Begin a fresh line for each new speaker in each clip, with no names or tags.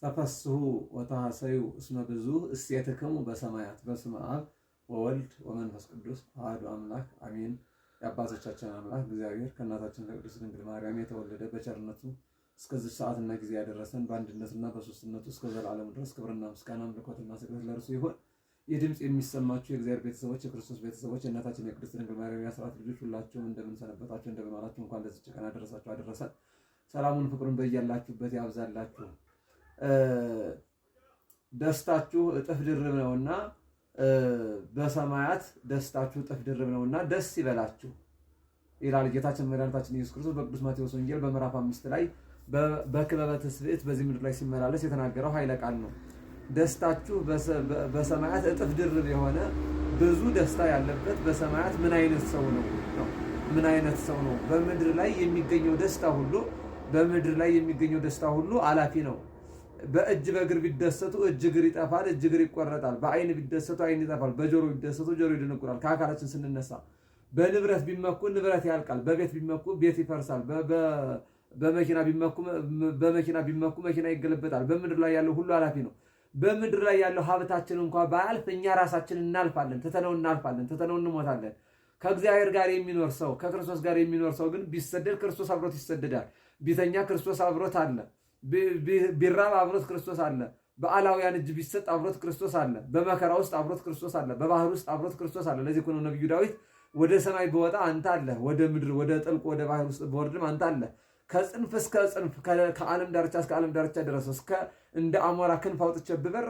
ተፈስሑ ወተሐሰዩ እስመ ብዙኅ እሴትክሙ በሰማያት። በስመ አብ ወወልድ ወመንፈስ ቅዱስ አሐዱ አምላክ አሜን። የአባቶቻችን አምላክ እግዚአብሔር ከእናታችን ከቅድስት ድንግል ማርያም የተወለደ በቸርነቱ እስከዚህ ሰዓትና ጊዜ ያደረሰን በአንድነትና በሶስትነቱ እስከ ዘላለሙ ድረስ ክብርና ምስጋና አምልኮትና ስግደት ለእርሱ ይሁን። ይህ ድምፅ የሚሰማችሁ የእግዚአብሔር ቤተሰቦች፣ የክርስቶስ ቤተሰቦች፣ የእናታችን የቅድስት ድንግል ማርያም የአስራት ልጆች ሁላችሁም እንደምን ሰነበታችሁ? እንደምን ዋላችሁ? እንኳን ለዚች ቀን አደረሳችሁ አደረሰን። ሰላሙን ፍቅሩን በያላችሁበት ያብዛላችሁ። ደስታችሁ እጥፍ ድርብ ነውና በሰማያት ደስታችሁ እጥፍ ድርብ ነውና ደስ ይበላችሁ ይላል ጌታችን መድኃኒታችን ኢየሱስ ክርስቶስ በቅዱስ ማቴዎስ ወንጌል በምዕራፍ 5 ላይ በክበበ ትስብእት በዚህ ምድር ላይ ሲመላለስ የተናገረው ኃይለ ቃል ነው። ደስታችሁ በሰማያት እጥፍ ድርብ የሆነ ብዙ ደስታ ያለበት በሰማያት ምን አይነት ሰው ነው? ምን አይነት ሰው ነው? በምድር ላይ የሚገኘው ደስታ ሁሉ አላፊ ነው። በእጅ በእግር ቢደሰቱ እጅ እግር ይጠፋል፣ እጅ እግር ይቆረጣል። በአይን ቢደሰቱ አይን ይጠፋል፣ በጆሮ ቢደሰቱ ጆሮ ይደነቁራል። ከአካላችን ስንነሳ በንብረት ቢመኩ ንብረት ያልቃል፣ በቤት ቢመኩ ቤት ይፈርሳል፣ በመኪና ቢመኩ መኪና ይገለበጣል። በምድር ላይ ያለው ሁሉ አላፊ ነው። በምድር ላይ ያለው ሀብታችን እንኳ ባያልፍ እኛ ራሳችን እናልፋለን፣ ትተነው እንሞታለን። ከእግዚአብሔር ጋር የሚኖር ሰው ከክርስቶስ ጋር የሚኖር ሰው ግን ቢሰደድ ክርስቶስ አብሮት ይሰደዳል፣ ቢተኛ ክርስቶስ አብሮት አለ፣ ቢራብ አብሮት ክርስቶስ አለ፣ በአላውያን እጅ ቢሰጥ አብሮት ክርስቶስ አለ፣ በመከራ ውስጥ አብሮት ክርስቶስ አለ፣ በባህር ውስጥ አብሮት ክርስቶስ አለ። ለዚህ እኮ ነው ነቢዩ ዳዊት ወደ ሰማይ በወጣ አንተ አለ፣ ወደ ምድር ወደ ጥልቁ ወደ ባህር ውስጥ በወርድም አንተ አለ፣ ከጽንፍ እስከ ጽንፍ ከዓለም ዳርቻ እስከ ዓለም ዳርቻ ድረስ እስከ እንደ አሞራ ክንፍ አውጥቼ ብበር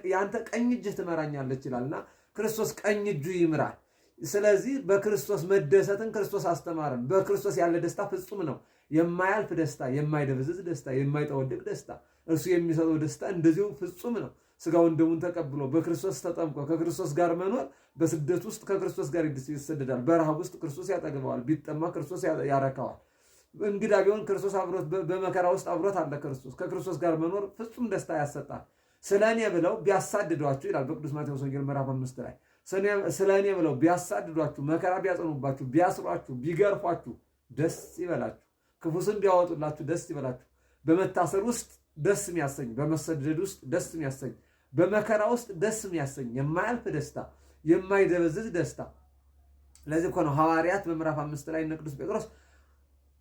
የአንተ ቀኝ እጅህ ትመራኛለች ይላልና ክርስቶስ ቀኝ እጁ ይምራል። ስለዚህ በክርስቶስ መደሰትን ክርስቶስ አስተማረን። በክርስቶስ ያለ ደስታ ፍጹም ነው። የማያልፍ ደስታ፣ የማይደበዝዝ ደስታ፣ የማይጠወድቅ ደስታ፣ እርሱ የሚሰጠው ደስታ እንደዚሁ ፍጹም ነው። ስጋውን ደሙን ተቀብሎ በክርስቶስ ተጠምቆ ከክርስቶስ ጋር መኖር፣ በስደት ውስጥ ከክርስቶስ ጋር ይሰደዳል። በረሃብ ውስጥ ክርስቶስ ያጠግበዋል፣ ቢጠማ ክርስቶስ ያረካዋል። እንግዳ ቢሆን ክርስቶስ አብሮት፣ በመከራ ውስጥ አብሮት አለ ክርስቶስ። ከክርስቶስ ጋር መኖር ፍጹም ደስታ ያሰጣል። ስለ እኔ ብለው ቢያሳድዷችሁ ይላል በቅዱስ ማቴዎስ ወንጌል ምዕራፍ 5 ላይ ስለ እኔ ብለው ቢያሳድዷችሁ፣ መከራ ቢያጸኑባችሁ፣ ቢያስሯችሁ፣ ቢገርፏችሁ ደስ ይበላችሁ። ክፉ ስም ቢያወጡላችሁ ደስ ይበላችሁ። በመታሰር ውስጥ ደስ የሚያሰኝ፣ በመሰደድ ውስጥ ደስ የሚያሰኝ፣ በመከራ ውስጥ ደስ የሚያሰኝ የማያልፍ ደስታ፣ የማይደበዝዝ ደስታ። ለዚህ እኮ ነው ሐዋርያት በምዕራፍ 5 ላይ እነ ቅዱስ ጴጥሮስ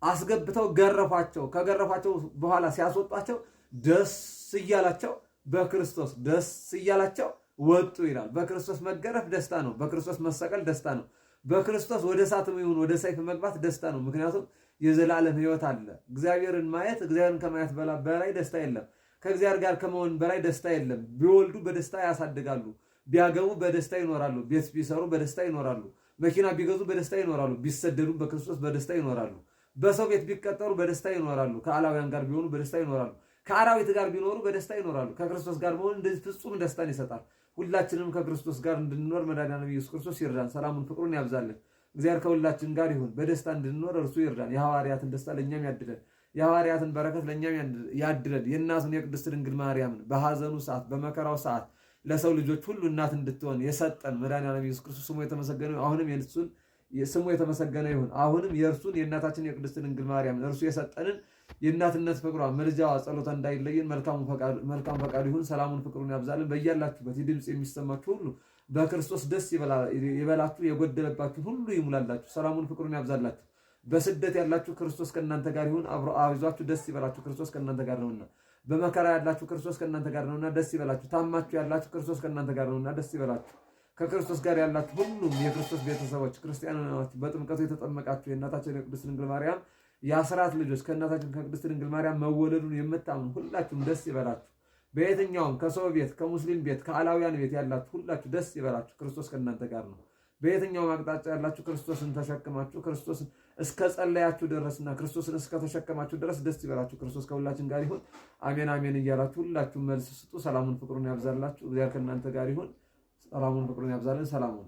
አስገብተው ገረፏቸው። ከገረፏቸው በኋላ ሲያስወጧቸው ደስ እያላቸው በክርስቶስ ደስ እያላቸው ወጡ ይላል። በክርስቶስ መገረፍ ደስታ ነው። በክርስቶስ መሰቀል ደስታ ነው። በክርስቶስ ወደ እሳትም ይሁን ወደ ሰይፍ መግባት ደስታ ነው። ምክንያቱም የዘላለም ሕይወት አለ። እግዚአብሔርን ማየት፣ እግዚአብሔርን ከማየት በላይ ደስታ የለም። ከእግዚአብሔር ጋር ከመሆን በላይ ደስታ የለም። ቢወልዱ በደስታ ያሳድጋሉ። ቢያገቡ በደስታ ይኖራሉ። ቤት ቢሰሩ በደስታ ይኖራሉ። መኪና ቢገዙ በደስታ ይኖራሉ። ቢሰደዱ በክርስቶስ በደስታ ይኖራሉ። በሰው ቤት ቢቀጠሩ በደስታ ይኖራሉ። ከአላውያን ጋር ቢሆኑ በደስታ ይኖራሉ። ከአራዊት ጋር ቢኖሩ በደስታ ይኖራሉ። ከክርስቶስ ጋር መሆን እንደዚህ ፍጹም ደስታን ይሰጣል። ሁላችንም ከክርስቶስ ጋር እንድንኖር መድኃኒዓለም ኢየሱስ ክርስቶስ ይርዳን። ሰላሙን ፍቅሩን ያብዛልን። እግዚአብሔር ከሁላችን ጋር ይሁን። በደስታ እንድንኖር እርሱ ይርዳን። የሐዋርያትን ደስታ ለእኛም ያድለን። የሐዋርያትን በረከት ለእኛም ያድለን። የእናቱን የቅድስት ድንግል ማርያምን በሐዘኑ ሰዓት በመከራው ሰዓት ለሰው ልጆች ሁሉ እናት እንድትሆን የሰጠን መድኃኒዓለም ኢየሱስ ክርስቶስ ስሙ የተመሰገነ ይሁን። አሁንም የእሱን ስሙ የተመሰገነ ይሁን። አሁንም የእርሱን የእናታችን የቅድስት ድንግል ማርያምን እርሱ የሰጠንን የእናትነት ፍቅሯ ምልጃዋ ጸሎታ እንዳይለየን መልካም ፈቃዱ ይሁን። ሰላሙን ፍቅሩን ያብዛልን። በያላችሁበት ድምፅ የሚሰማችሁ ሁሉ በክርስቶስ ደስ ይበላችሁ፣ የጎደለባችሁን ሁሉ ይሙላላችሁ። ሰላሙን ፍቅሩን ያብዛላችሁ። በስደት ያላችሁ ክርስቶስ ከእናንተ ጋር ይሁን። አይዟችሁ፣ ደስ ይበላችሁ፣ ክርስቶስ ከእናንተ ጋር ነውና። በመከራ ያላችሁ ክርስቶስ ከእናንተ ጋር ነውና ደስ ይበላችሁ። ታማችሁ ያላችሁ ክርስቶስ ከእናንተ ጋር ነውና ደስ ይበላችሁ። ከክርስቶስ ጋር ያላችሁ ሁሉም የክርስቶስ ቤተሰቦች ክርስቲያን ናችሁ፣ በጥምቀቱ የተጠመቃችሁ የእናታችን የቅድስት ድንግል ማርያም የአስራት ልጆች ከእናታችን ከቅድስት ድንግል ማርያም መወለዱን የምታምኑ ሁላችሁም ደስ ይበላችሁ። በየትኛውም ከሰው ቤት፣ ከሙስሊም ቤት፣ ከአላውያን ቤት ያላችሁ ሁላችሁ ደስ ይበላችሁ፣ ክርስቶስ ከእናንተ ጋር ነው። በየትኛውም አቅጣጫ ያላችሁ ክርስቶስን ተሸክማችሁ ክርስቶስን እስከ ጸለያችሁ ድረስና ክርስቶስን እስከ ተሸከማችሁ ድረስ ደስ ይበላችሁ። ክርስቶስ ከሁላችን ጋር ይሁን። አሜን አሜን እያላችሁ ሁላችሁም መልስ ስጡ። ሰላሙን ፍቅሩን ያብዛላችሁ። እግዚአብሔር ከእናንተ ጋር ይሁን። ሰላሙን ፍቅሩን ያብዛልን። ሰላሙን